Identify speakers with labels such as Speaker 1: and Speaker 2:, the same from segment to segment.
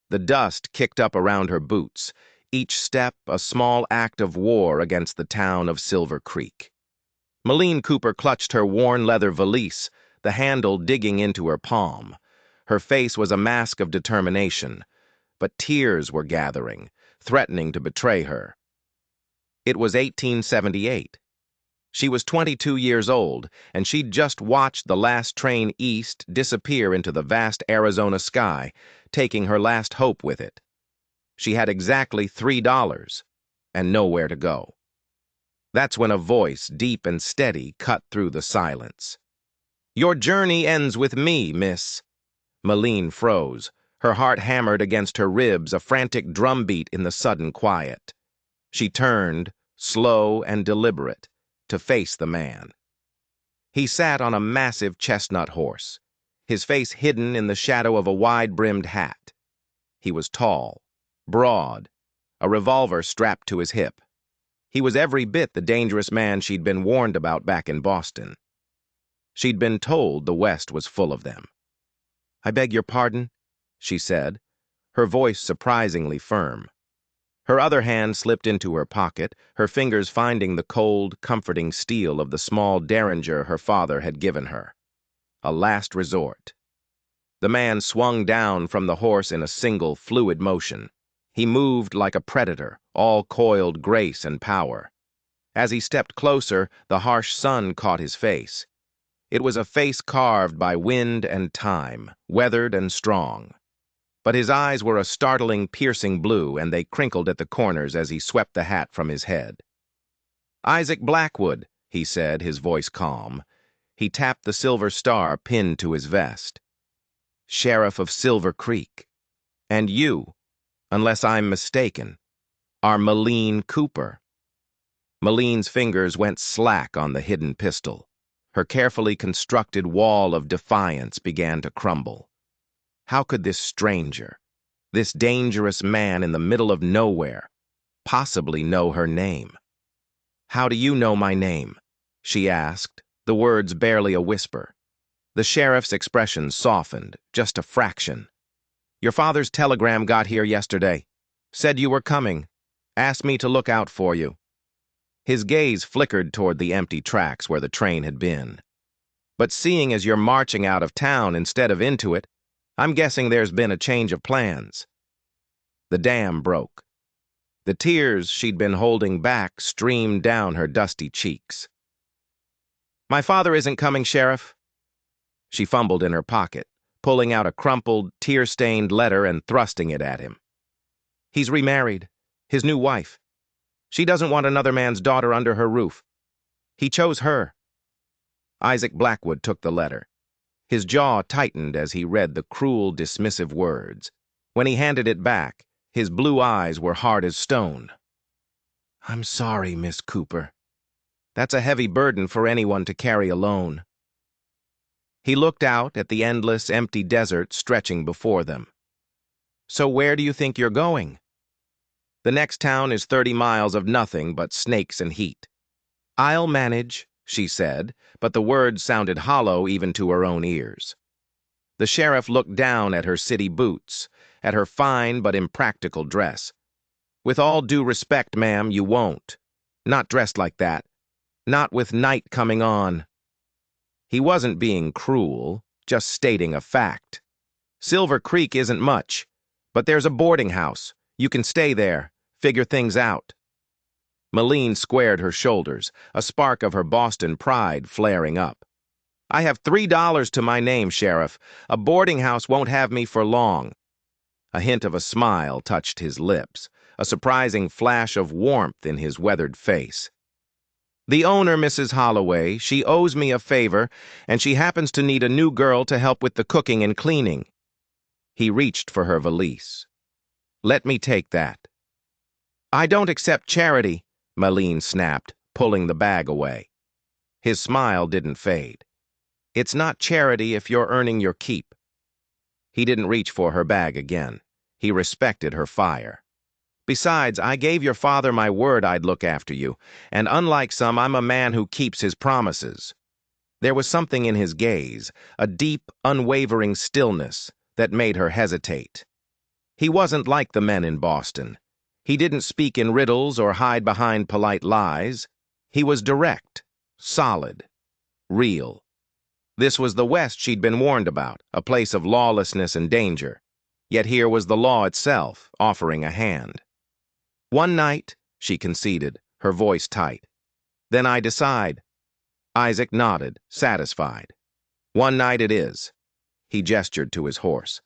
Speaker 1: The dust kicked up around her boots, each step a small act of war against the town of Silver Creek. Malene Cooper clutched her worn leather valise, the handle digging into her palm. Her face was a mask of determination, but tears were gathering, threatening to betray her. It was 1878. She was 22 years old, and she'd just watched the last train east disappear into the vast Arizona sky, taking her last hope with it. She had exactly $3 and nowhere to go. That's when a voice, deep and steady, cut through the silence. "Your journey ends with me, miss." Malene froze, her heart hammered against her ribs, a frantic drumbeat in the sudden quiet. She turned, slow and deliberate, to face the man. He sat on a massive chestnut horse, his face hidden in the shadow of a wide-brimmed hat. He was tall, broad, a revolver strapped to his hip. He was every bit the dangerous man she'd been warned about back in Boston. She'd been told the West was full of them. "I beg your pardon," she said, her voice surprisingly firm. Her other hand slipped into her pocket, her fingers finding the cold, comforting steel of the small derringer her father had given her. A last resort. The man swung down from the horse in a single, fluid motion. He moved like a predator, all coiled grace and power. As he stepped closer, the harsh sun caught his face. It was a face carved by wind and time, weathered and strong. But his eyes were a startling, piercing blue, and they crinkled at the corners as he swept the hat from his head. "Isaac Blackwood," he said, his voice calm. He tapped the silver star pinned to his vest. "Sheriff of Silver Creek. And you, unless I'm mistaken, are Malene Cooper." Malene's fingers went slack on the hidden pistol. Her carefully constructed wall of defiance began to crumble. How could this stranger, this dangerous man in the middle of nowhere, possibly know her name? "How do you know my name?" she asked, the words barely a whisper. The sheriff's expression softened, just a fraction. "Your father's telegram got here yesterday. Said you were coming. Asked me to look out for you." His gaze flickered toward the empty tracks where the train had been. "But seeing as you're marching out of town instead of into it, I'm guessing there's been a change of plans." The dam broke. The tears she'd been holding back streamed down her dusty cheeks. "My father isn't coming, Sheriff." She fumbled in her pocket, pulling out a crumpled, tear-stained letter and thrusting it at him. "He's remarried. His new wife. She doesn't want another man's daughter under her roof. He chose her." Isaac Blackwood took the letter. His jaw tightened as he read the cruel, dismissive words. When he handed it back, his blue eyes were hard as stone. "I'm sorry, Miss Cooper. That's a heavy burden for anyone to carry alone." He looked out at the endless, empty desert stretching before them. "So where do you think you're going?" "The next town is 30 miles of nothing but snakes and heat." "I'll manage," she said, but the words sounded hollow even to her own ears. The sheriff looked down at her city boots, at her fine but impractical dress. "With all due respect, ma'am, you won't. Not dressed like that. Not with night coming on." He wasn't being cruel, just stating a fact. "Silver Creek isn't much, but there's a boarding house. You can stay there, figure things out." Malene squared her shoulders, a spark of her Boston pride flaring up. "I have $3 to my name, Sheriff. A boarding house won't have me for long." A hint of a smile touched his lips, a surprising flash of warmth in his weathered face. "The owner, Mrs. Holloway, she owes me a favor, and she happens to need a new girl to help with the cooking and cleaning." He reached for her valise. "Let me take that." "I don't accept charity," Malene snapped, pulling the bag away. His smile didn't fade. "It's not charity if you're earning your keep." He didn't reach for her bag again. He respected her fire. "Besides, I gave your father my word I'd look after you, and unlike some, I'm a man who keeps his promises." There was something in his gaze, a deep, unwavering stillness, that made her hesitate. He wasn't like the men in Boston. He didn't speak in riddles or hide behind polite lies. He was direct, solid, real. This was the West she'd been warned about, a place of lawlessness and danger. Yet here was the law itself, offering a hand. "One night," she conceded, her voice tight. "Then I decide." Isaac nodded, satisfied. "One night it is." He gestured to his horse.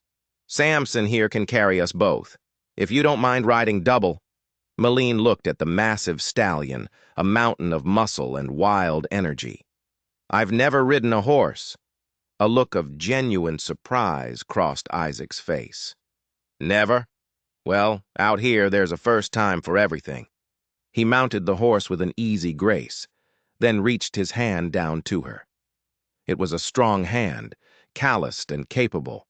Speaker 1: "Samson here can carry us both. If you don't mind riding double." Malene looked at the massive stallion, a mountain of muscle and wild energy. "I've never ridden a horse." A look of genuine surprise crossed Isaac's face. "Never? Well, out here there's a first time for everything." He mounted the horse with an easy grace, then reached his hand down to her. It was a strong hand, calloused and capable.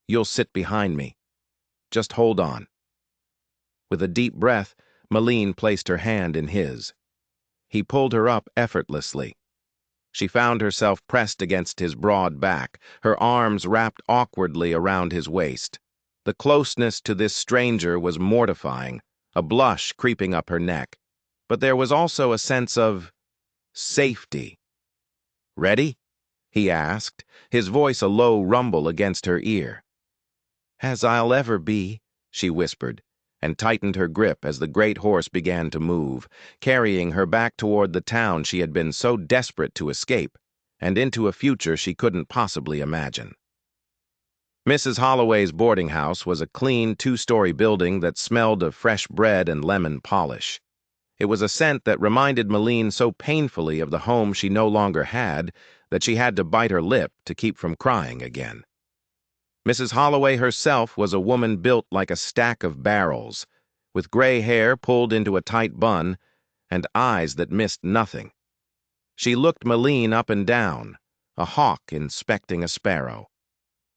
Speaker 1: "You'll sit behind me. Just hold on." With a deep breath, Malene placed her hand in his. He pulled her up effortlessly. She found herself pressed against his broad back, her arms wrapped awkwardly around his waist. The closeness to this stranger was mortifying, a blush creeping up her neck. But there was also a sense of safety. "Ready?" he asked, his voice a low rumble against her ear. "As I'll ever be," she whispered, and tightened her grip as the great horse began to move, carrying her back toward the town she had been so desperate to escape, and into a future she couldn't possibly imagine. Mrs. Holloway's boarding house was a clean, two-story building that smelled of fresh bread and lemon polish. It was a scent that reminded Malene so painfully of the home she no longer had that she had to bite her lip to keep from crying again. Mrs. Holloway herself was a woman built like a stack of barrels, with gray hair pulled into a tight bun and eyes that missed nothing. She looked Malene up and down, a hawk inspecting a sparrow.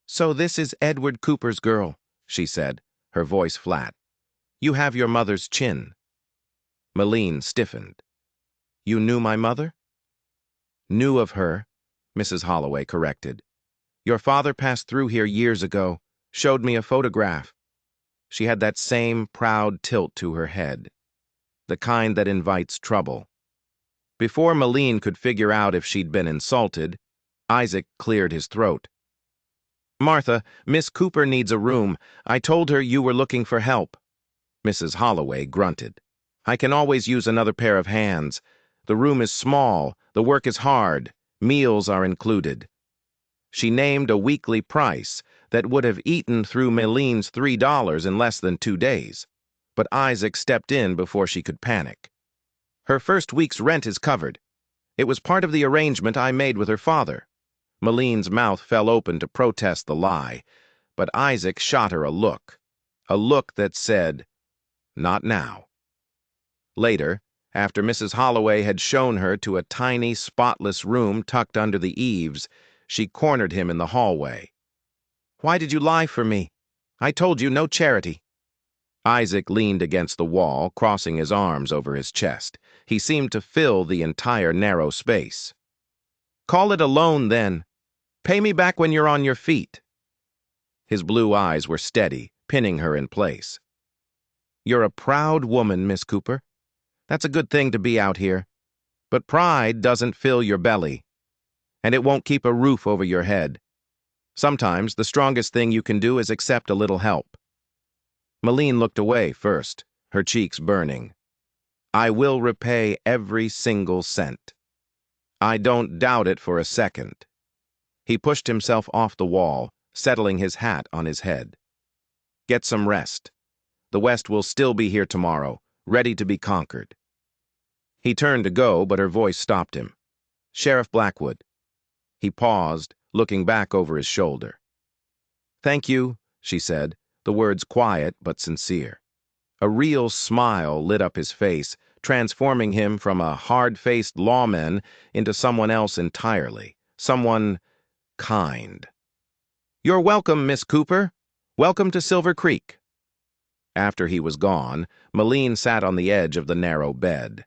Speaker 1: "So this is Edward Cooper's girl," she said, her voice flat. "You have your mother's chin." Malene stiffened. "You knew my mother?" "Knew of her," Mrs. Holloway corrected. "Your father passed through here years ago, showed me a photograph." She had that same proud tilt to her head, the kind that invites trouble. Before Malene could figure out if she'd been insulted, Isaac cleared his throat. "Martha, Miss Cooper needs a room. I told her you were looking for help." Mrs. Holloway grunted. "I can always use another pair of hands. The room is small, the work is hard, meals are included." She named a weekly price that would have eaten through Malene's $3 in less than 2 days, but Isaac stepped in before she could panic. "Her first week's rent is covered. It was part of the arrangement I made with her father." Malene's mouth fell open to protest the lie, but Isaac shot her a look that said, "Not now." Later, after Mrs. Holloway had shown her to a tiny, spotless room tucked under the eaves, she cornered him in the hallway. "Why did you lie for me? I told you no charity." Isaac leaned against the wall, crossing his arms over his chest. He seemed to fill the entire narrow space. "Call it a loan, then. Pay me back when you're on your feet." His blue eyes were steady, pinning her in place. "You're a proud woman, Miss Cooper. That's a good thing to be out here. But pride doesn't fill your belly, and it won't keep a roof over your head. Sometimes the strongest thing you can do is accept a little help." Malene looked away first, her cheeks burning. "I will repay every single cent. I don't doubt it for a second." He pushed himself off the wall, settling his hat on his head. "Get some rest. The West will still be here tomorrow, ready to be conquered." He turned to go, but her voice stopped him. "Sheriff Blackwood." He paused, looking back over his shoulder. "Thank you," she said, the words quiet but sincere. A real smile lit up his face, transforming him from a hard-faced lawman into someone else entirely, someone kind. "You're welcome, Miss Cooper. Welcome to Silver Creek." After he was gone, Malene sat on the edge of the narrow bed.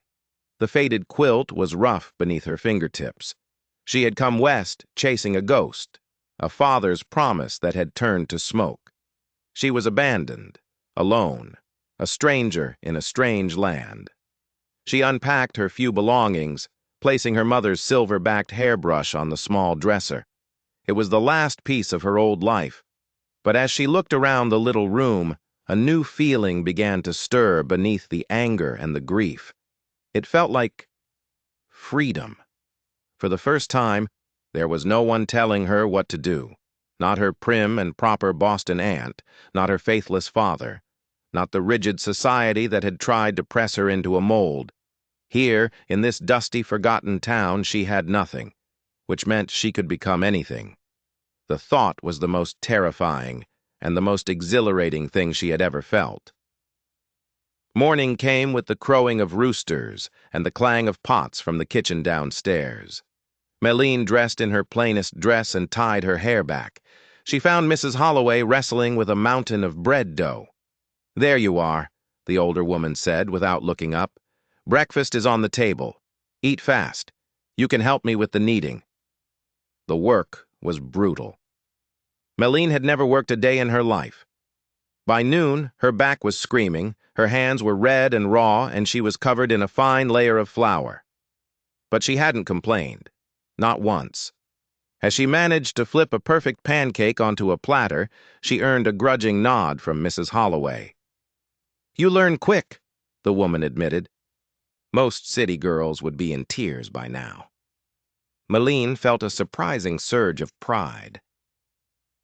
Speaker 1: The faded quilt was rough beneath her fingertips. She had come west chasing a ghost, a father's promise that had turned to smoke. She was abandoned, alone, a stranger in a strange land. She unpacked her few belongings, placing her mother's silver-backed hairbrush on the small dresser. It was the last piece of her old life, but as she looked around the little room, a new feeling began to stir beneath the anger and the grief. It felt like freedom. For the first time, there was no one telling her what to do. Not her prim and proper Boston aunt, not her faithless father, not the rigid society that had tried to press her into a mold. Here, in this dusty, forgotten town, she had nothing, which meant she could become anything. The thought was the most terrifying and the most exhilarating thing she had ever felt. Morning came with the crowing of roosters and the clang of pots from the kitchen downstairs. Meline dressed in her plainest dress and tied her hair back. She found Mrs. Holloway wrestling with a mountain of bread dough. "There you are," the older woman said without looking up. "Breakfast is on the table. Eat fast. You can help me with the kneading." The work was brutal. Meline had never worked a day in her life. By noon, her back was screaming, her hands were red and raw, and she was covered in a fine layer of flour. But she hadn't complained. Not once. As she managed to flip a perfect pancake onto a platter, she earned a grudging nod from Mrs. Holloway. "You learn quick," the woman admitted. Most city girls would be in tears by now. Meline felt a surprising surge of pride.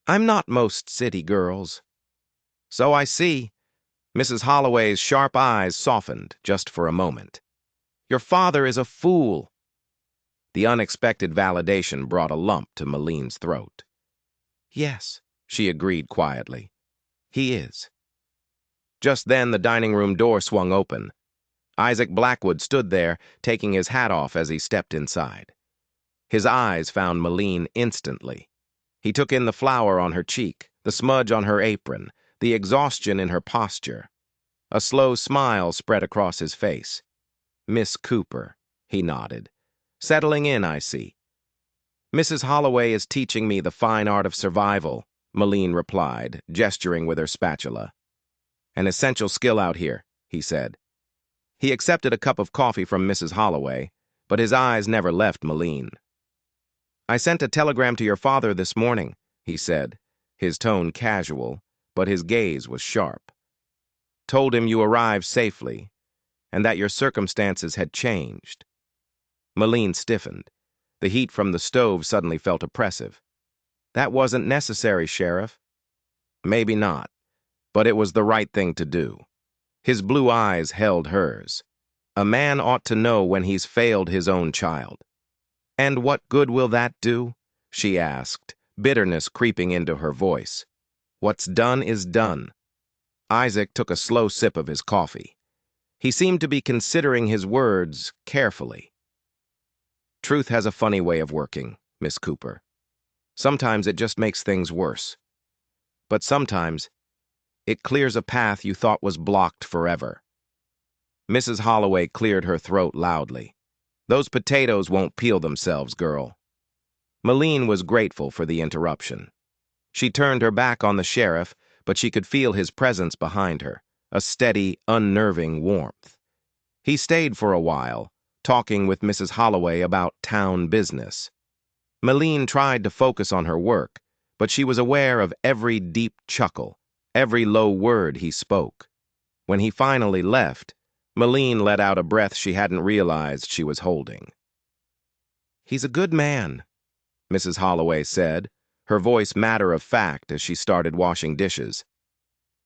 Speaker 1: "I'm not most city girls." "So I see." Mrs. Holloway's sharp eyes softened just for a moment. "Your father is a fool." The unexpected validation brought a lump to Meline's throat. "Yes," she agreed quietly. "He is." Just then the dining room door swung open. Isaac Blackwood stood there, taking his hat off as he stepped inside. His eyes found Meline instantly. He took in the flour on her cheek, the smudge on her apron, the exhaustion in her posture. A slow smile spread across his face. "Miss Cooper," he nodded. "Settling in, I see." "Mrs. Holloway is teaching me the fine art of survival," Meline replied, gesturing with her spatula. "An essential skill out here," he said. He accepted a cup of coffee from Mrs. Holloway, but his eyes never left Meline. "I sent a telegram to your father this morning," he said, his tone casual, but his gaze was sharp. "Told him you arrived safely, and that your circumstances had changed." Meline stiffened. The heat from the stove suddenly felt oppressive. "That wasn't necessary, Sheriff." "Maybe not, but it was the right thing to do." His blue eyes held hers. "A man ought to know when he's failed his own child." "And what good will that do?" she asked, bitterness creeping into her voice. "What's done is done." Isaac took a slow sip of his coffee. He seemed to be considering his words carefully. "Truth has a funny way of working, Miss Cooper. Sometimes it just makes things worse. But sometimes it clears a path you thought was blocked forever." Mrs. Holloway cleared her throat loudly. "Those potatoes won't peel themselves, girl." Meline was grateful for the interruption. She turned her back on the sheriff, but she could feel his presence behind her, a steady, unnerving warmth. He stayed for a while, talking with Mrs. Holloway about town business. Meline tried to focus on her work, but she was aware of every deep chuckle, every low word he spoke. When he finally left, Meline let out a breath she hadn't realized she was holding. "He's a good man," Mrs. Holloway said, her voice matter-of-fact as she started washing dishes.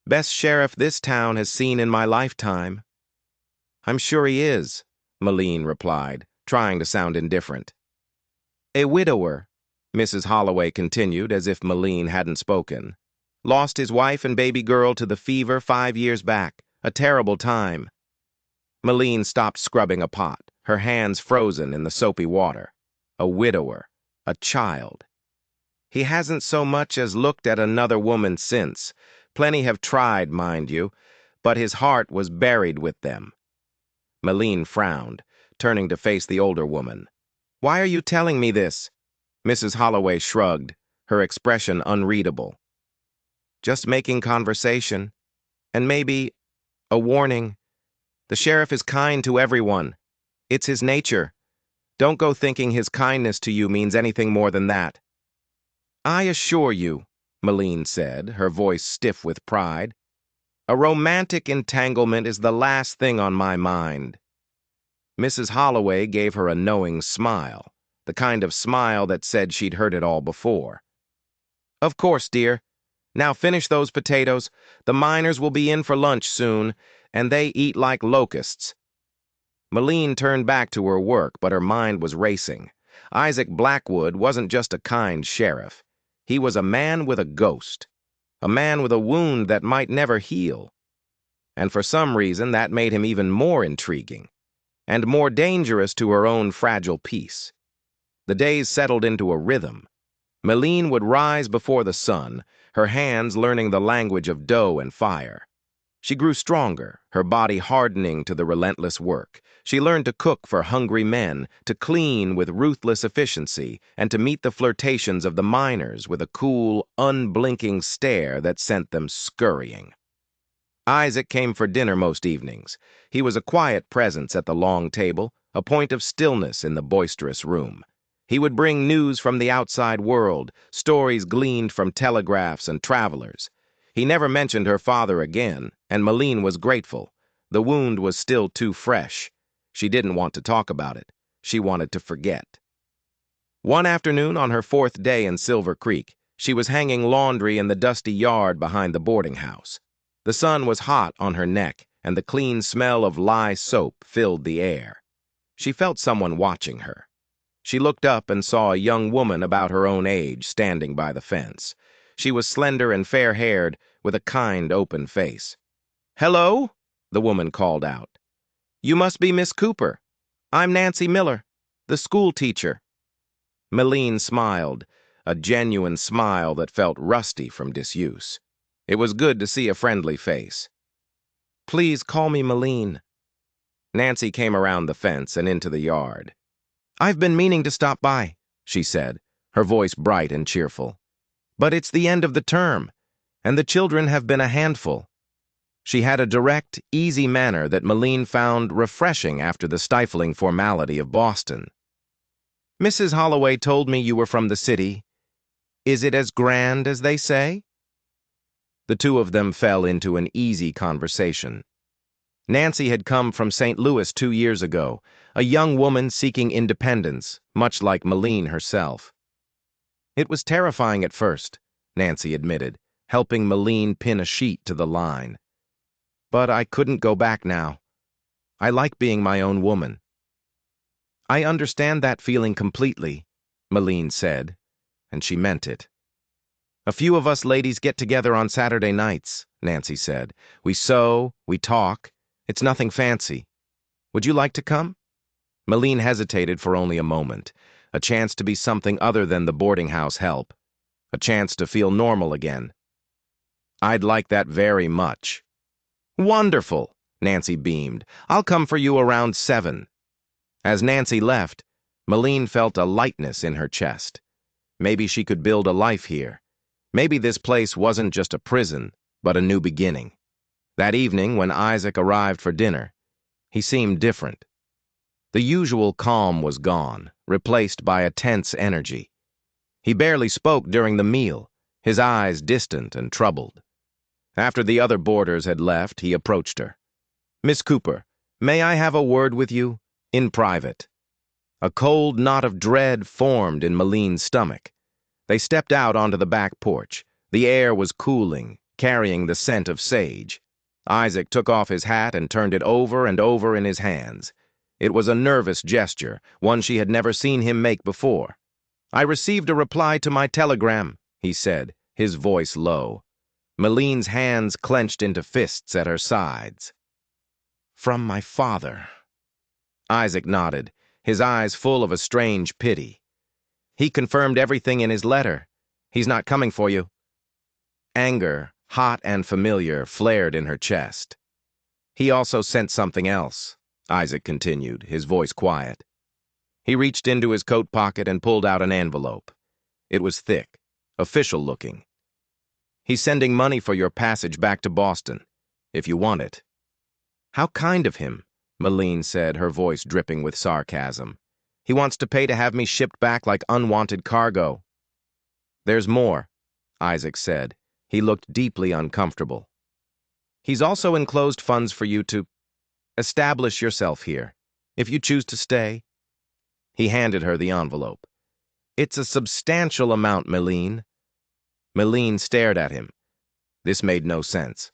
Speaker 1: "Best sheriff this town has seen in my lifetime." "I'm sure he is," Meline replied, trying to sound indifferent. "A widower," Mrs. Holloway continued as if Meline hadn't spoken. "Lost his wife and baby girl to the fever 5 years back. A terrible time." Meline stopped scrubbing a pot, her hands frozen in the soapy water. A widower. A child. "He hasn't so much as looked at another woman since. Plenty have tried, mind you, but his heart was buried with them." Meline frowned, turning to face the older woman. "Why are you telling me this?" Mrs. Holloway shrugged, her expression unreadable. Just making conversation. And maybe a warning. The sheriff is kind to everyone. It's his nature. Don't go thinking his kindness to you means anything more than that. I assure you, Malene said, her voice stiff with pride, a romantic entanglement is the last thing on my mind. Mrs. Holloway gave her a knowing smile, the kind of smile that said she'd heard it all before. Of course, dear. Now finish those potatoes. The miners will be in for lunch soon, and they eat like locusts. Malene turned back to her work, but her mind was racing. Isaac Blackwood wasn't just a kind sheriff. He was a man with a ghost, a man with a wound that might never heal. And for some reason, that made him even more intriguing, and more dangerous to her own fragile peace. The days settled into a rhythm. Malene would rise before the sun, her hands learning the language of dough and fire. She grew stronger, her body hardening to the relentless work. She learned to cook for hungry men, to clean with ruthless efficiency, and to meet the flirtations of the miners with a cool, unblinking stare that sent them scurrying. Isaac came for dinner most evenings. He was a quiet presence at the long table, a point of stillness in the boisterous room. He would bring news from the outside world, stories gleaned from telegraphs and travelers. He never mentioned her father again, and Malene was grateful. The wound was still too fresh. She didn't want to talk about it. She wanted to forget. One afternoon on her 4th day in Silver Creek, she was hanging laundry in the dusty yard behind the boarding house. The sun was hot on her neck, and the clean smell of lye soap filled the air. She felt someone watching her. She looked up and saw a young woman about her own age standing by the fence. She was slender and fair-haired, with a kind, open face. "Hello," the woman called out. "You must be Miss Cooper. I'm Nancy Miller, the school teacher." Malene smiled, a genuine smile that felt rusty from disuse. It was good to see a friendly face. "Please call me Malene." Nancy came around the fence and into the yard. "I've been meaning to stop by," she said, her voice bright and cheerful. "But it's the end of the term, and the children have been a handful." She had a direct, easy manner that Malene found refreshing after the stifling formality of Boston. "Mrs. Holloway told me you were from the city. Is it as grand as they say?" The two of them fell into an easy conversation. Nancy had come from St. Louis 2 years ago, a young woman seeking independence, much like Malene herself. "It was terrifying at first," Nancy admitted, helping Malene pin a sheet to the line. "But I couldn't go back now. I like being my own woman." "I understand that feeling completely," Malene said, and she meant it. "A few of us ladies get together on Saturday nights," Nancy said. "We sew, we talk. It's nothing fancy. Would you like to come?" Malene hesitated for only a moment, a chance to be something other than the boarding house help, a chance to feel normal again. "I'd like that very much." "Wonderful," Nancy beamed. "I'll come for you around 7. As Nancy left, Malene felt a lightness in her chest. Maybe she could build a life here. Maybe this place wasn't just a prison, but a new beginning. That evening, when Isaac arrived for dinner, he seemed different. The usual calm was gone, replaced by a tense energy. He barely spoke during the meal, his eyes distant and troubled. After the other boarders had left, he approached her. "Miss Cooper, may I have a word with you? In private." A cold knot of dread formed in Malene's stomach. They stepped out onto the back porch. The air was cooling, carrying the scent of sage. Isaac took off his hat and turned it over and over in his hands. It was a nervous gesture, one she had never seen him make before. "I received a reply to my telegram," he said, his voice low. Malene's hands clenched into fists at her sides. "From my father." Isaac nodded, his eyes full of a strange pity. "He confirmed everything in his letter. He's not coming for you." Anger, hot and familiar, flared in her chest. "He also sent something else," Isaac continued, his voice quiet. He reached into his coat pocket and pulled out an envelope. It was thick, official looking. He's sending money for your passage back to Boston, if you want it. How kind of him, Malene said, her voice dripping with sarcasm. He wants to pay to have me shipped back like unwanted cargo. There's more, Isaac said. He looked deeply uncomfortable. He's also enclosed funds for you to establish yourself here, if you choose to stay. He handed her the envelope. It's a substantial amount, Malene. Malene stared at him. This made no sense.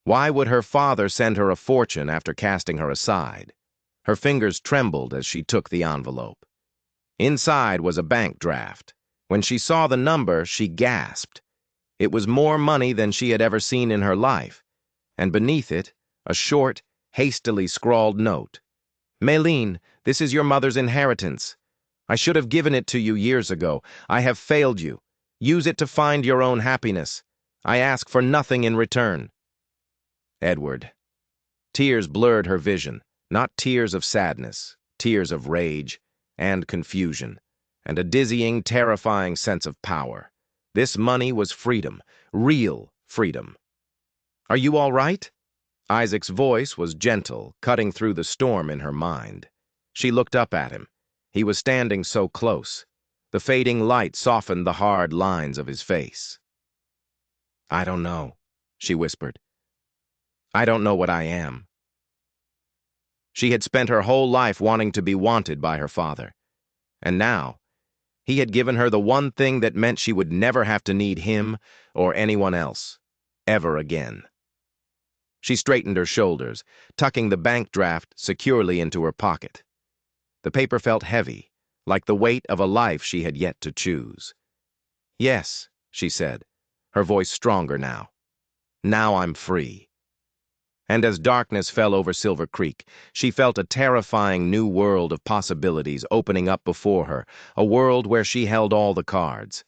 Speaker 1: Why would her father send her a fortune after casting her aside? Her fingers trembled as she took the envelope. Inside was a bank draft. When she saw the number, she gasped. It was more money than she had ever seen in her life, and beneath it, a short, hastily scrawled note. Malene, this is your mother's inheritance. I should have given it to you years ago. I have failed you. Use it to find your own happiness. I ask for nothing in return. Edward. Tears blurred her vision, not tears of sadness, tears of rage and confusion, and a dizzying, terrifying sense of power. This money was freedom, real freedom. Are you all right? Isaac's voice was gentle, cutting through the storm in her mind. She looked up at him. He was standing so close. The fading light softened the hard lines of his face. I don't know, she whispered. I don't know what I am. She had spent her whole life wanting to be wanted by her father. And now, he had given her the one thing that meant she would never have to need him or anyone else, ever again. She straightened her shoulders, tucking the bank draft securely into her pocket. The paper felt heavy, like the weight of a life she had yet to choose. Yes, she said, her voice stronger now. Now I'm free. And as darkness fell over Silver Creek, she felt a terrifying new world of possibilities opening up before her, a world where she held all the cards.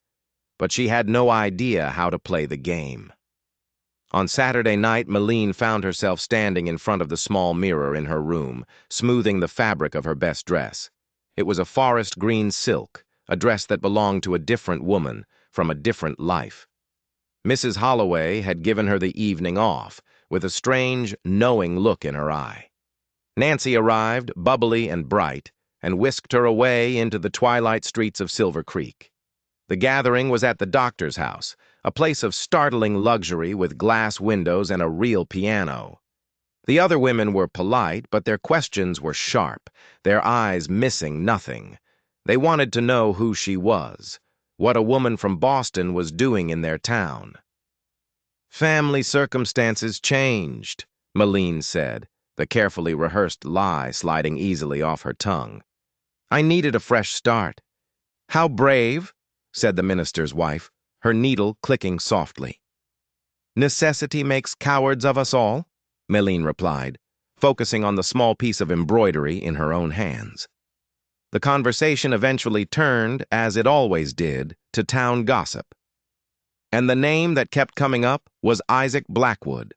Speaker 1: But she had no idea how to play the game. On Saturday night, Malene found herself standing in front of the small mirror in her room, smoothing the fabric of her best dress. It was a forest green silk, a dress that belonged to a different woman, from a different life. Mrs. Holloway had given her the evening off, with a strange, knowing look in her eye. Nancy arrived, bubbly and bright, and whisked her away into the twilight streets of Silver Creek. The gathering was at the doctor's house, a place of startling luxury with glass windows and a real piano. The other women were polite, but their questions were sharp, their eyes missing nothing. They wanted to know who she was, what a woman from Boston was doing in their town. Family circumstances changed, Malene said, the carefully rehearsed lie sliding easily off her tongue. I needed a fresh start. How brave, said the minister's wife, her needle clicking softly. Necessity makes cowards of us all, Malene replied, focusing on the small piece of embroidery in her own hands. The conversation eventually turned, as it always did, to town gossip. And the name that kept coming up was Isaac Blackwood.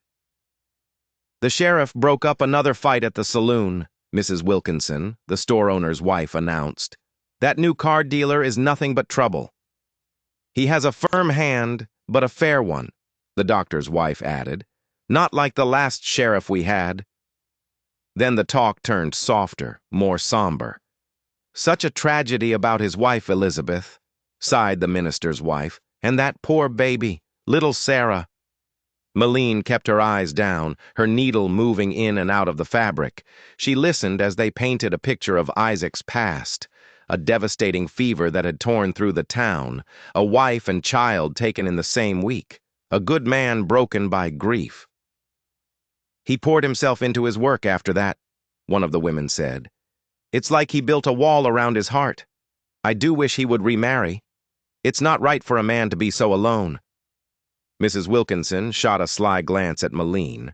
Speaker 1: The sheriff broke up another fight at the saloon, Mrs. Wilkinson, the store owner's wife, announced. That new card dealer is nothing but trouble. He has a firm hand, but a fair one, the doctor's wife added. Not like the last sheriff we had. Then the talk turned softer, more somber. Such a tragedy about his wife, Elizabeth, sighed the minister's wife, and that poor baby, little Sarah. Malene kept her eyes down, her needle moving in and out of the fabric. She listened as they painted a picture of Isaac's past, a devastating fever that had torn through the town, a wife and child taken in the same week, a good man broken by grief. He poured himself into his work after that, one of the women said. It's like he built a wall around his heart. I do wish he would remarry. It's not right for a man to be so alone. Mrs. Wilkinson shot a sly glance at Malene.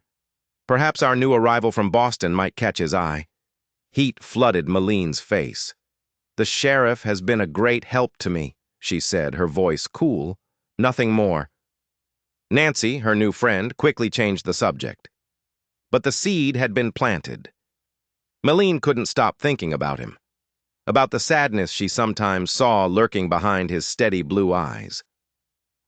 Speaker 1: Perhaps our new arrival from Boston might catch his eye. Heat flooded Malene's face. The sheriff has been a great help to me, she said, her voice cool. Nothing more. Nancy, her new friend, quickly changed the subject. But the seed had been planted. Malene couldn't stop thinking about him, about the sadness she sometimes saw lurking behind his steady blue eyes.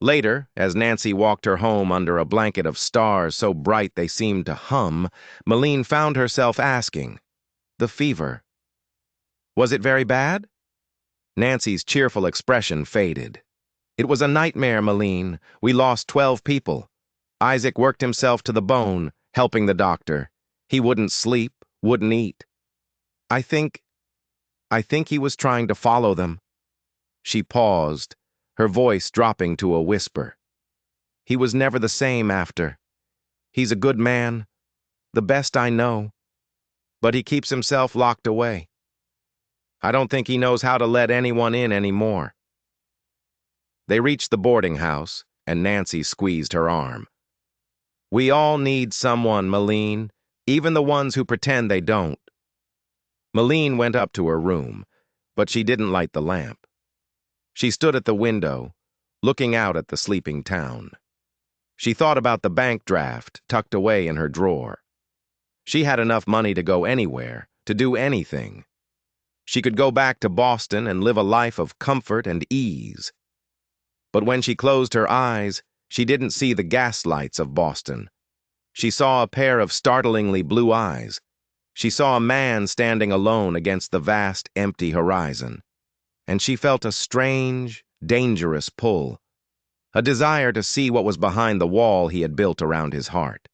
Speaker 1: Later, as Nancy walked her home under a blanket of stars so bright they seemed to hum, Malene found herself asking, "The fever. Was it very bad?" Nancy's cheerful expression faded. "It was a nightmare, Malene. We lost 12 people. Isaac worked himself to the bone, helping the doctor. He wouldn't sleep, wouldn't eat. I think he was trying to follow them." She paused, her voice dropping to a whisper. "He was never the same after. He's a good man, the best I know, but he keeps himself locked away. I don't think he knows how to let anyone in anymore." They reached the boarding house, and Nancy squeezed her arm. "We all need someone, Malene, even the ones who pretend they don't." Malene went up to her room, but she didn't light the lamp. She stood at the window, looking out at the sleeping town. She thought about the bank draft tucked away in her drawer. She had enough money to go anywhere, to do anything. She could go back to Boston and live a life of comfort and ease. But when she closed her eyes, she didn't see the gaslights of Boston. She saw a pair of startlingly blue eyes. She saw a man standing alone against the vast, empty horizon. And she felt a strange, dangerous pull, a desire to see what was behind the wall he had built around his heart.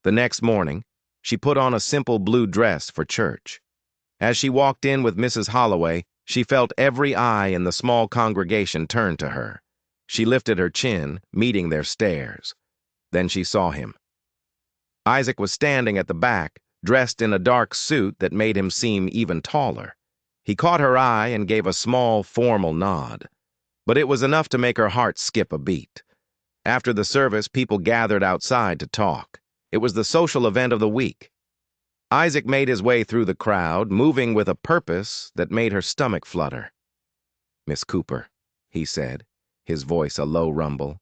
Speaker 1: The next morning, she put on a simple blue dress for church. As she walked in with Mrs. Holloway, she felt every eye in the small congregation turn to her. She lifted her chin, meeting their stares. Then she saw him. Isaac was standing at the back, dressed in a dark suit that made him seem even taller. He caught her eye and gave a small, formal nod. But it was enough to make her heart skip a beat. After the service, people gathered outside to talk. It was the social event of the week. Isaac made his way through the crowd, moving with a purpose that made her stomach flutter. "Miss Cooper," he said, his voice a low rumble.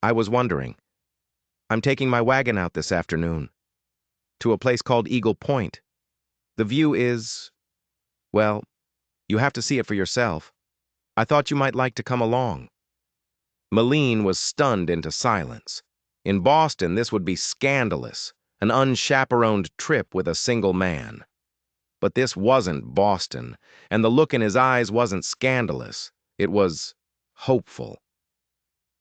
Speaker 1: "I was wondering. I'm taking my wagon out this afternoon, to a place called Eagle Point. The view is, well, you have to see it for yourself. I thought you might like to come along." Malene was stunned into silence. In Boston, this would be scandalous, an unchaperoned trip with a single man. But this wasn't Boston, and the look in his eyes wasn't scandalous. It was hopeful.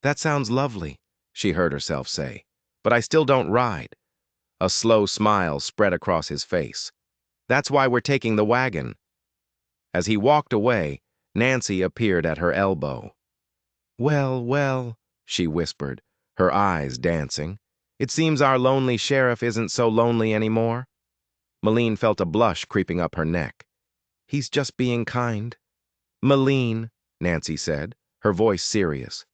Speaker 1: "That sounds lovely," she heard herself say, "but I still don't ride." A slow smile spread across his face. "That's why we're taking the wagon." As he walked away, Nancy appeared at her elbow. "Well, well," she whispered, her eyes dancing. "It seems our lonely sheriff isn't so lonely anymore." Malene felt a blush creeping up her neck. "He's just being kind." "Malene," Nancy said, her voice serious,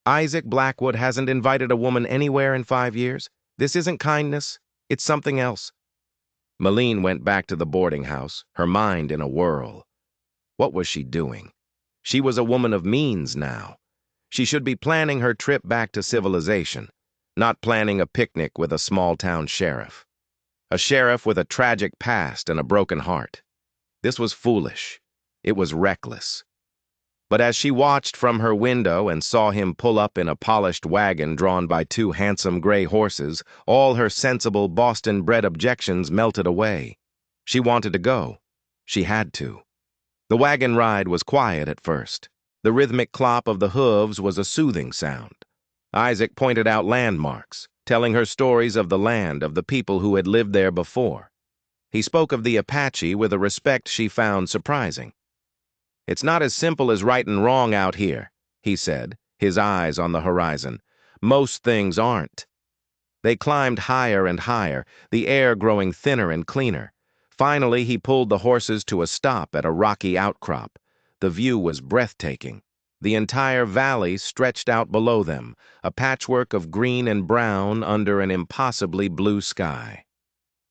Speaker 1: "Isaac Blackwood hasn't invited a woman anywhere in 5 years. This isn't kindness. It's something else." Malene went back to the boarding house, her mind in a whirl. What was she doing? She was a woman of means now. She should be planning her trip back to civilization, not planning a picnic with a small-town sheriff. A sheriff with a tragic past and a broken heart. This was foolish. It was reckless. But as she watched from her window and saw him pull up in a polished wagon drawn by 2 handsome gray horses, all her sensible Boston-bred objections melted away. She wanted to go. She had to. The wagon ride was quiet at first. The rhythmic clop of the hooves was a soothing sound. Isaac pointed out landmarks, telling her stories of the land, of the people who had lived there before. He spoke of the Apache with a respect she found surprising. "It's not as simple as right and wrong out here," he said, his eyes on the horizon. "Most things aren't." They climbed higher and higher, the air growing thinner and cleaner. Finally, he pulled the horses to a stop at a rocky outcrop. The view was breathtaking. The entire valley stretched out below them, a patchwork of green and brown under an impossibly blue sky.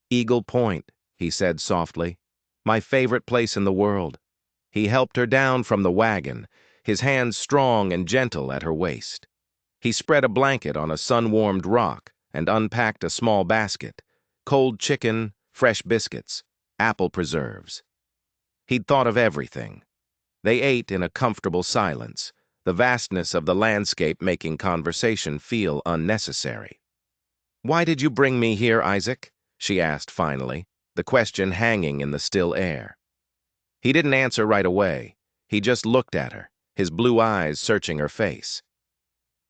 Speaker 1: "Eagle Point," he said softly. "My favorite place in the world." He helped her down from the wagon, his hands strong and gentle at her waist. He spread a blanket on a sun-warmed rock and unpacked a small basket, cold chicken, fresh biscuits, apple preserves. He'd thought of everything. They ate in a comfortable silence, the vastness of the landscape making conversation feel unnecessary. "Why did you bring me here, Isaac?" she asked finally, the question hanging in the still air. He didn't answer right away. He just looked at her, his blue eyes searching her face.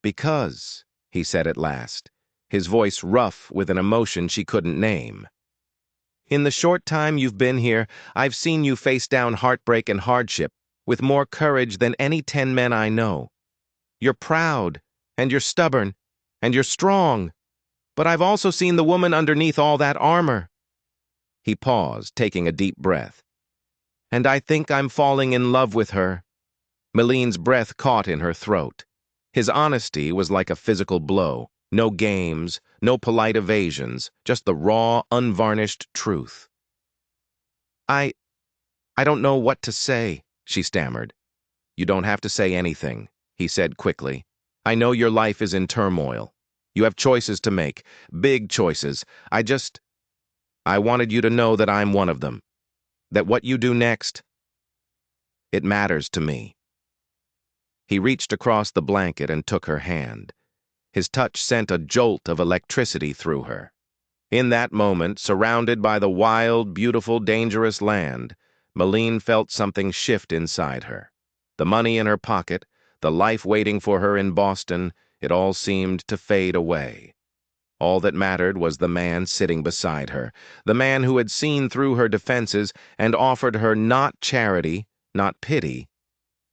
Speaker 1: "Because," he said at last, his voice rough with an emotion she couldn't name. "In the short time you've been here, I've seen you face down heartbreak and hardship with more courage than any 10 men I know. You're proud, and you're stubborn, and you're strong, but I've also seen the woman underneath all that armor." He paused, taking a deep breath. "And I think I'm falling in love with her." Melene's breath caught in her throat. His honesty was like a physical blow. No games, no polite evasions, just the raw, unvarnished truth. I don't know what to say," she stammered. "You don't have to say anything," he said quickly. "I know your life is in turmoil. You have choices to make, big choices. I wanted you to know that I'm one of them. That what you do next, it matters to me." He reached across the blanket and took her hand. His touch sent a jolt of electricity through her. In that moment, surrounded by the wild, beautiful, dangerous land, Melene felt something shift inside her. The money in her pocket, the life waiting for her in Boston, it all seemed to fade away. All that mattered was the man sitting beside her, the man who had seen through her defenses and offered her not charity, not pity,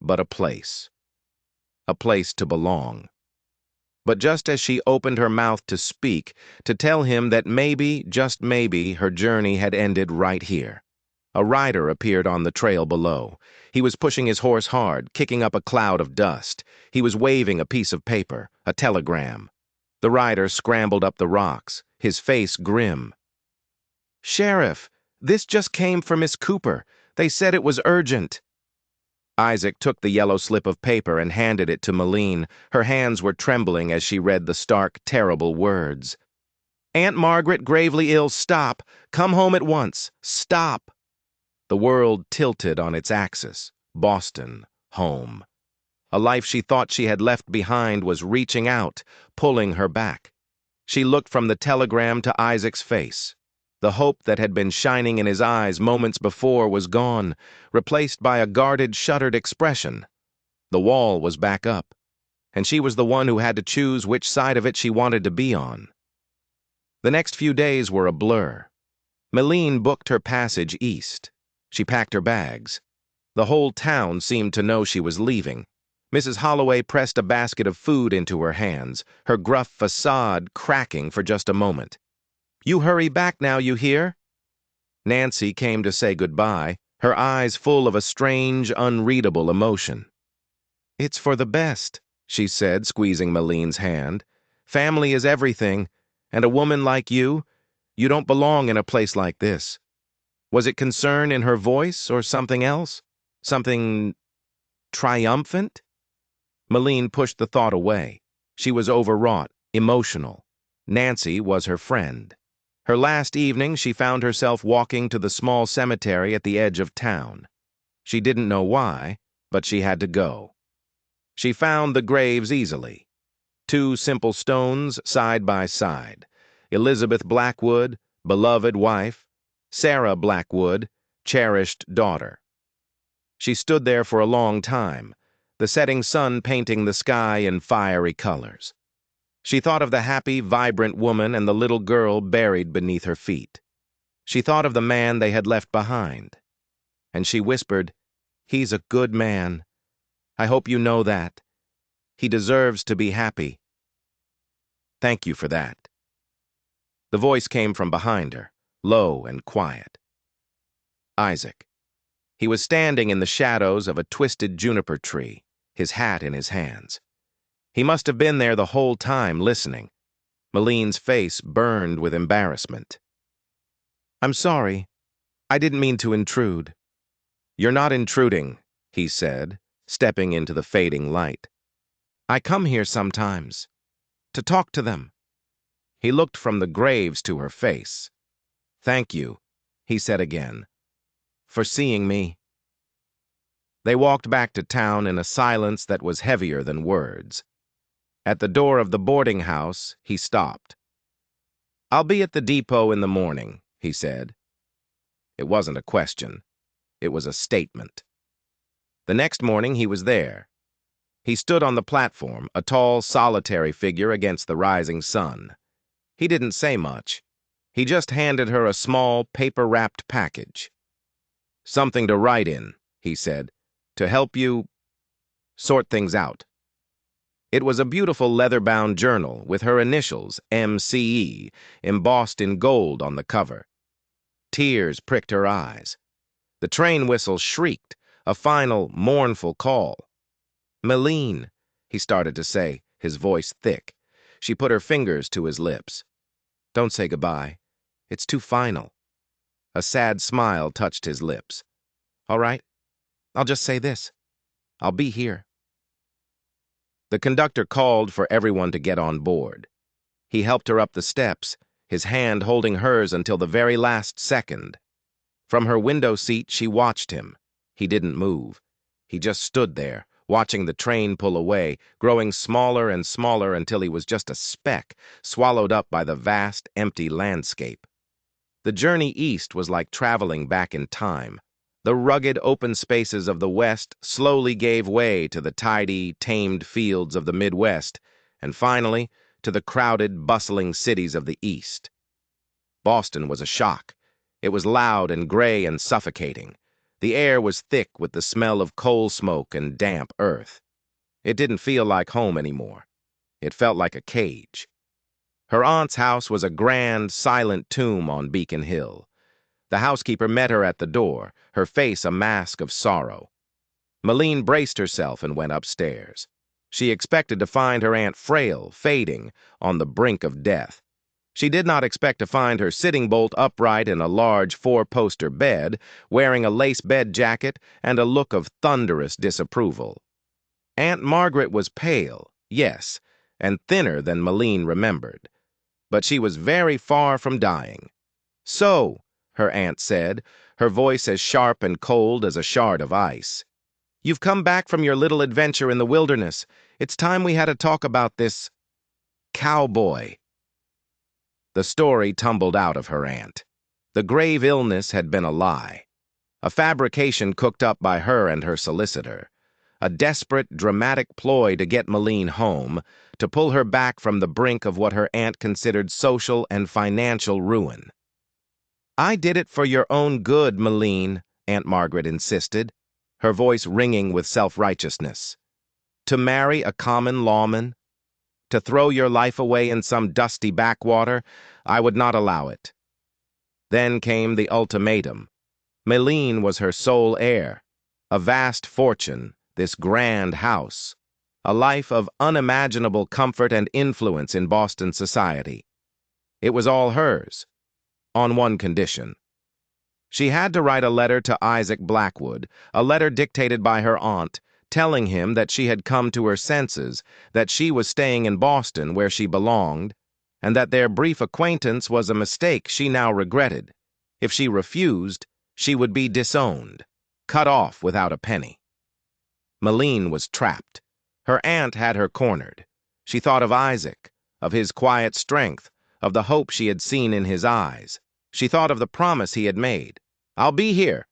Speaker 1: but a place to belong. But just as she opened her mouth to speak, to tell him that maybe, just maybe, her journey had ended right here, a rider appeared on the trail below. He was pushing his horse hard, kicking up a cloud of dust. He was waving a piece of paper, a telegram. The rider scrambled up the rocks, his face grim. "Sheriff, this just came for Miss Cooper. They said it was urgent." Isaac took the yellow slip of paper and handed it to Melene. Her hands were trembling as she read the stark, terrible words. "Aunt Margaret gravely ill. Stop. Come home at once. Stop." The world tilted on its axis. Boston, home. A life she thought she had left behind was reaching out, pulling her back. She looked from the telegram to Isaac's face. The hope that had been shining in his eyes moments before was gone, replaced by a guarded, shuttered expression. The wall was back up, and she was the one who had to choose which side of it she wanted to be on. The next few days were a blur. Melene booked her passage east. She packed her bags. The whole town seemed to know she was leaving. Mrs. Holloway pressed a basket of food into her hands, her gruff facade cracking for just a moment. "You hurry back now, you hear?" Nancy came to say goodbye, her eyes full of a strange, unreadable emotion. "It's for the best," she said, squeezing Melene's hand. "Family is everything, and a woman like you don't belong in a place like this." Was it concern in her voice or something else? Something triumphant? Melene pushed the thought away. She was overwrought, emotional. Nancy was her friend. Her last evening, she found herself walking to the small cemetery at the edge of town. She didn't know why, but she had to go. She found the graves easily. 2 simple stones side by side. Elizabeth Blackwood, beloved wife. Sarah Blackwood, cherished daughter. She stood there for a long time, the setting sun painting the sky in fiery colors. She thought of the happy, vibrant woman and the little girl buried beneath her feet. She thought of the man they had left behind. And she whispered, "He's a good man. I hope you know that. He deserves to be happy. Thank you for that." The voice came from behind her, low and quiet. Isaac. He was standing in the shadows of a twisted juniper tree, his hat in his hands. He must have been there the whole time, listening. Melene's face burned with embarrassment. "I'm sorry. I didn't mean to intrude." "You're not intruding," he said, stepping into the fading light. "I come here sometimes, to talk to them." He looked from the graves to her face. "Thank you," he said again, "for seeing me." They walked back to town in a silence that was heavier than words. At the door of the boarding house, he stopped. "I'll be at the depot in the morning," he said. It wasn't a question. It was a statement. The next morning, he was there. He stood on the platform, a tall, solitary figure against the rising sun. He didn't say much. He just handed her a small, paper-wrapped package. "Something to write in," he said, "to help you sort things out." It was a beautiful leather-bound journal with her initials, MCE, embossed in gold on the cover. Tears pricked her eyes. The train whistle shrieked, a final, mournful call. "Meline," he started to say, his voice thick. She put her fingers to his lips. "Don't say goodbye. It's too final." A sad smile touched his lips. "All right, I'll just say this. I'll be here." The conductor called for everyone to get on board. He helped her up the steps, his hand holding hers until the very last second. From her window seat, she watched him. He didn't move. He just stood there, watching the train pull away, growing smaller and smaller until he was just a speck, swallowed up by the vast, empty landscape. The journey east was like traveling back in time. The rugged open spaces of the West slowly gave way to the tidy, tamed fields of the Midwest, and finally, to the crowded, bustling cities of the East. Boston was a shock. It was loud and gray and suffocating. The air was thick with the smell of coal smoke and damp earth. It didn't feel like home anymore. It felt like a cage. Her aunt's house was a grand, silent tomb on Beacon Hill. The housekeeper met her at the door, her face a mask of sorrow. Meline braced herself and went upstairs. She expected to find her aunt frail, fading, on the brink of death. She did not expect to find her sitting bolt upright in a large four-poster bed, wearing a lace bed jacket and a look of thunderous disapproval. Aunt Margaret was pale, yes, and thinner than Meline remembered. But she was very far from dying. "So," her aunt said, her voice as sharp and cold as a shard of ice, "you've come back from your little adventure in the wilderness. It's time we had a talk about this cowboy." The story tumbled out of her aunt. The grave illness had been a lie. A fabrication cooked up by her and her solicitor. A desperate, dramatic ploy to get Meline home, to pull her back from the brink of what her aunt considered social and financial ruin. "I did it for your own good, Meline," Aunt Margaret insisted, her voice ringing with self-righteousness. "To marry a common lawman? To throw your life away in some dusty backwater? I would not allow it." Then came the ultimatum. Meline was her sole heir. A vast fortune, this grand house. A life of unimaginable comfort and influence in Boston society. It was all hers, on one condition. She had to write a letter to Isaac Blackwood, a letter dictated by her aunt, telling him that she had come to her senses, that she was staying in Boston where she belonged, and that their brief acquaintance was a mistake she now regretted. If she refused, she would be disowned, cut off without a penny. Meline was trapped. Her aunt had her cornered. She thought of Isaac, of his quiet strength, of the hope she had seen in his eyes. She thought of the promise he had made. "I'll be here."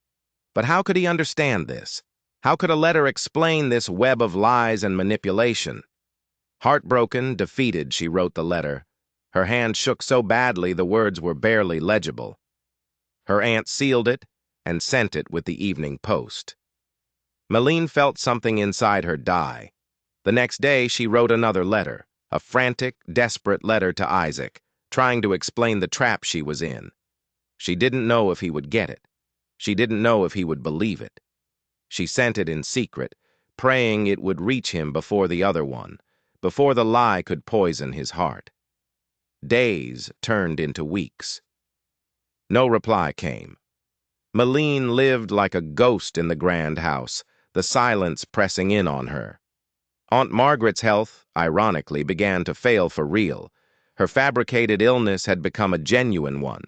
Speaker 1: But how could he understand this? How could a letter explain this web of lies and manipulation? Heartbroken, defeated, she wrote the letter. Her hand shook so badly the words were barely legible. Her aunt sealed it and sent it with the evening post. Meline felt something inside her die. The next day she wrote another letter, a frantic, desperate letter to Isaac, trying to explain the trap she was in. She didn't know if he would get it. She didn't know if he would believe it. She sent it in secret, praying it would reach him before the other one, before the lie could poison his heart. Days turned into weeks. No reply came. Meline lived like a ghost in the grand house, the silence pressing in on her. Aunt Margaret's health, ironically, began to fail for real. Her fabricated illness had become a genuine one.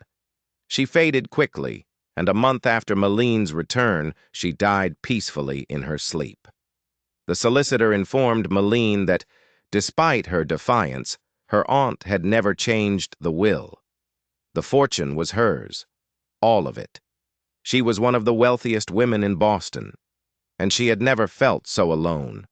Speaker 1: She faded quickly, and a month after Malene's return, she died peacefully in her sleep. The solicitor informed Malene that, despite her defiance, her aunt had never changed the will. The fortune was hers, all of it. She was one of the wealthiest women in Boston, and she had never felt so alone.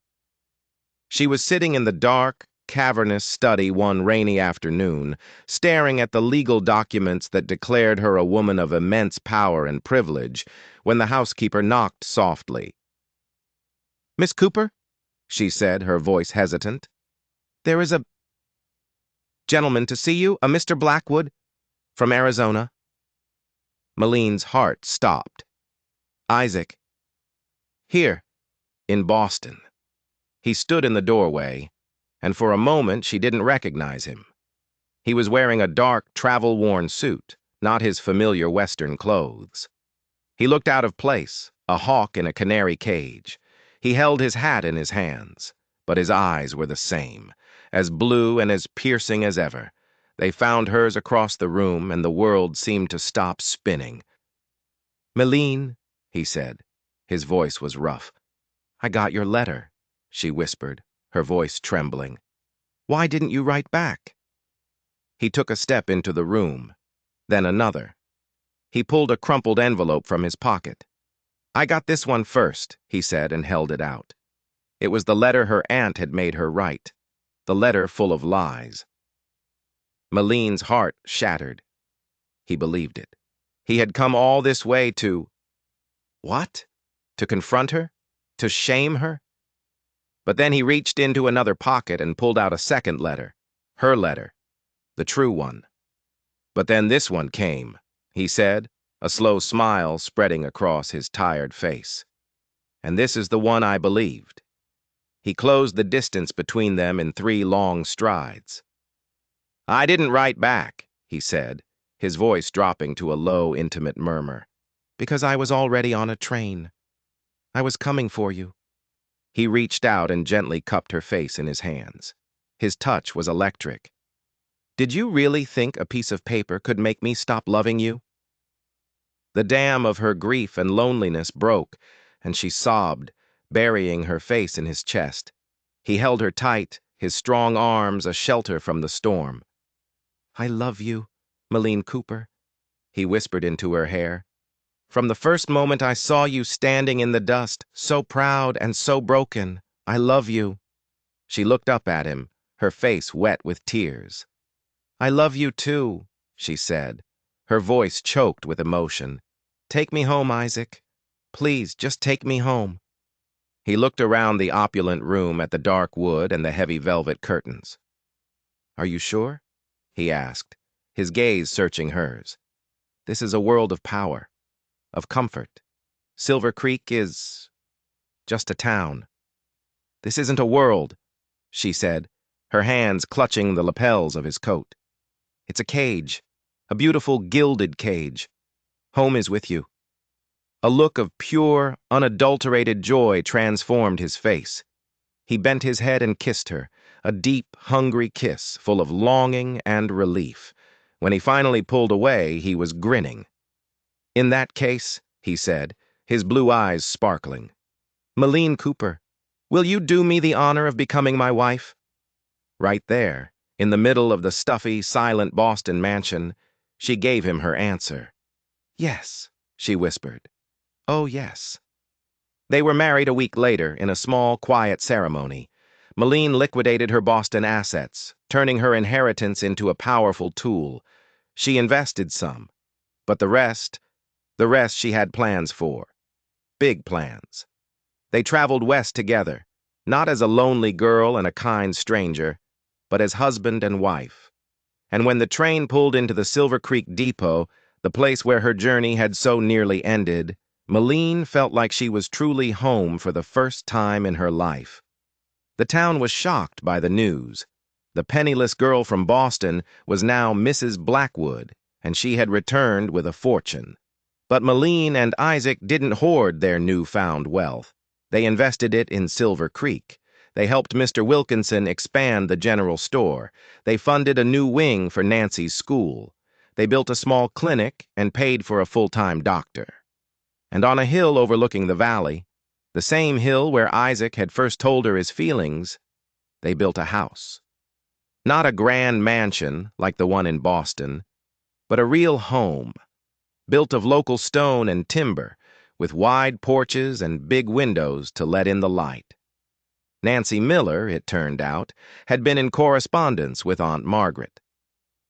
Speaker 1: She was sitting in the dark, cavernous study one rainy afternoon, staring at the legal documents that declared her a woman of immense power and privilege, when the housekeeper knocked softly. "Miss Cooper?" she said, her voice hesitant. "There is a gentleman to see you, a Mr. Blackwood, from Arizona." Malene's heart stopped. "Isaac." "Here, in Boston." He stood in the doorway, and for a moment she didn't recognize him. He was wearing a dark, travel-worn suit, not his familiar Western clothes. He looked out of place, a hawk in a canary cage. He held his hat in his hands, but his eyes were the same, as blue and as piercing as ever. They found hers across the room, and the world seemed to stop spinning. "Malene," he said. His voice was rough. "I got your letter," she whispered, her voice trembling. "Why didn't you write back?" He took a step into the room, then another. He pulled a crumpled envelope from his pocket. "I got this one first," he said, and held it out. It was the letter her aunt had made her write, the letter full of lies. Malene's heart shattered. He believed it. He had come all this way to... What? To confront her? To shame her? But then he reached into another pocket and pulled out a second letter. Her letter. The true one. "But then this one came," he said, a slow smile spreading across his tired face. "And this is the one I believed." He closed the distance between them in 3 long strides. "I didn't write back," he said, his voice dropping to a low, intimate murmur, "because I was already on a train. I was coming for you." He reached out and gently cupped her face in his hands. His touch was electric. "Did you really think a piece of paper could make me stop loving you?" The dam of her grief and loneliness broke, and she sobbed, burying her face in his chest. He held her tight, his strong arms a shelter from the storm. "I love you, Malene Cooper," he whispered into her hair. "From the first moment I saw you standing in the dust, so proud and so broken, I love you." She looked up at him, her face wet with tears. "I love you too," she said, her voice choked with emotion. "Take me home, Isaac. Please, just take me home." He looked around the opulent room at the dark wood and the heavy velvet curtains. "Are you sure?" he asked, his gaze searching hers. "This is a world of power, of comfort. Silver Creek is just a town." "This isn't a world," she said, her hands clutching the lapels of his coat. "It's a cage, a beautiful gilded cage. Home is with you." A look of pure, unadulterated joy transformed his face. He bent his head and kissed her, a deep, hungry kiss full of longing and relief. When he finally pulled away, he was grinning. "In that case," he said, his blue eyes sparkling, "Malene Cooper, will you do me the honor of becoming my wife?" Right there, in the middle of the stuffy, silent Boston mansion, she gave him her answer. "Yes," she whispered. "Oh, yes." They were married a week later in a small, quiet ceremony. Malene liquidated her Boston assets, turning her inheritance into a powerful tool. She invested some, but the rest she had plans for. Big plans. They traveled west together, not as a lonely girl and a kind stranger, but as husband and wife. And when the train pulled into the Silver Creek Depot, the place where her journey had so nearly ended, Malene felt like she was truly home for the first time in her life. The town was shocked by the news. The penniless girl from Boston was now Mrs. Blackwood, and she had returned with a fortune. But Malene and Isaac didn't hoard their newfound wealth. They invested it in Silver Creek. They helped Mr. Wilkinson expand the general store. They funded a new wing for Nancy's school. They built a small clinic and paid for a full-time doctor. And on a hill overlooking the valley, the same hill where Isaac had first told her his feelings, they built a house. Not a grand mansion like the one in Boston, but a real home, built of local stone and timber, with wide porches and big windows to let in the light. Nancy Miller, it turned out, had been in correspondence with Aunt Margaret.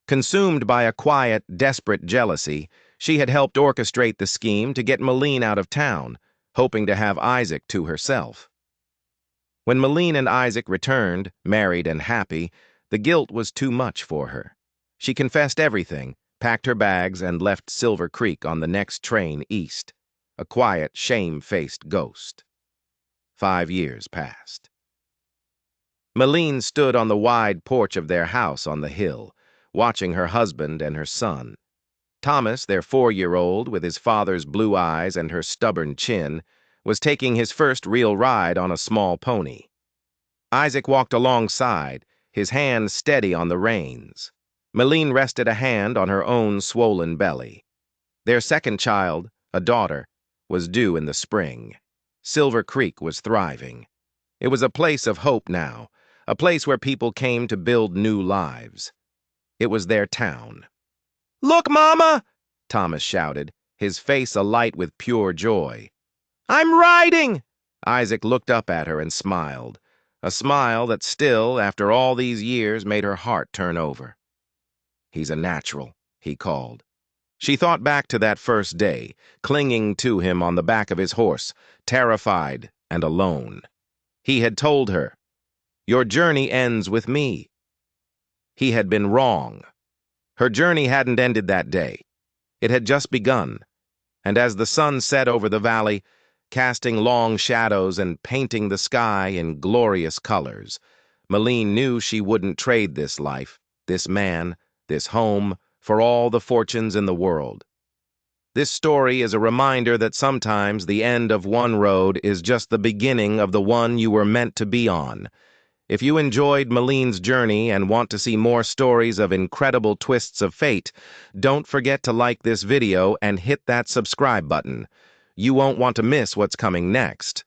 Speaker 1: Consumed by a quiet, desperate jealousy, she had helped orchestrate the scheme to get Malene out of town, hoping to have Isaac to herself. When Malene and Isaac returned, married and happy, the guilt was too much for her. She confessed everything, packed her bags, and left Silver Creek on the next train east, a quiet, shame-faced ghost. 5 years passed. Malene stood on the wide porch of their house on the hill, watching her husband and her son. Thomas, their 4-year-old, with his father's blue eyes and her stubborn chin, was taking his first real ride on a small pony. Isaac walked alongside, his hand steady on the reins. Malene rested a hand on her own swollen belly. Their second child, a daughter, was due in the spring. Silver Creek was thriving. It was a place of hope now, a place where people came to build new lives. It was their town. "Look, Mama!" Thomas shouted, his face alight with pure joy. "I'm riding!" Isaac looked up at her and smiled, a smile that still, after all these years, made her heart turn over. "He's a natural," he called. She thought back to that first day, clinging to him on the back of his horse, terrified and alone. He had told her, "Your journey ends with me." He had been wrong. Her journey hadn't ended that day. It had just begun, and as the sun set over the valley, casting long shadows and painting the sky in glorious colors, Malene knew she wouldn't trade this life, this man, this home, for all the fortunes in the world. This story is a reminder that sometimes the end of one road is just the beginning of the one you were meant to be on. If you enjoyed Malene's journey and want to see more stories of incredible twists of fate, don't forget to like this video and hit that subscribe button. You won't want to miss what's coming next.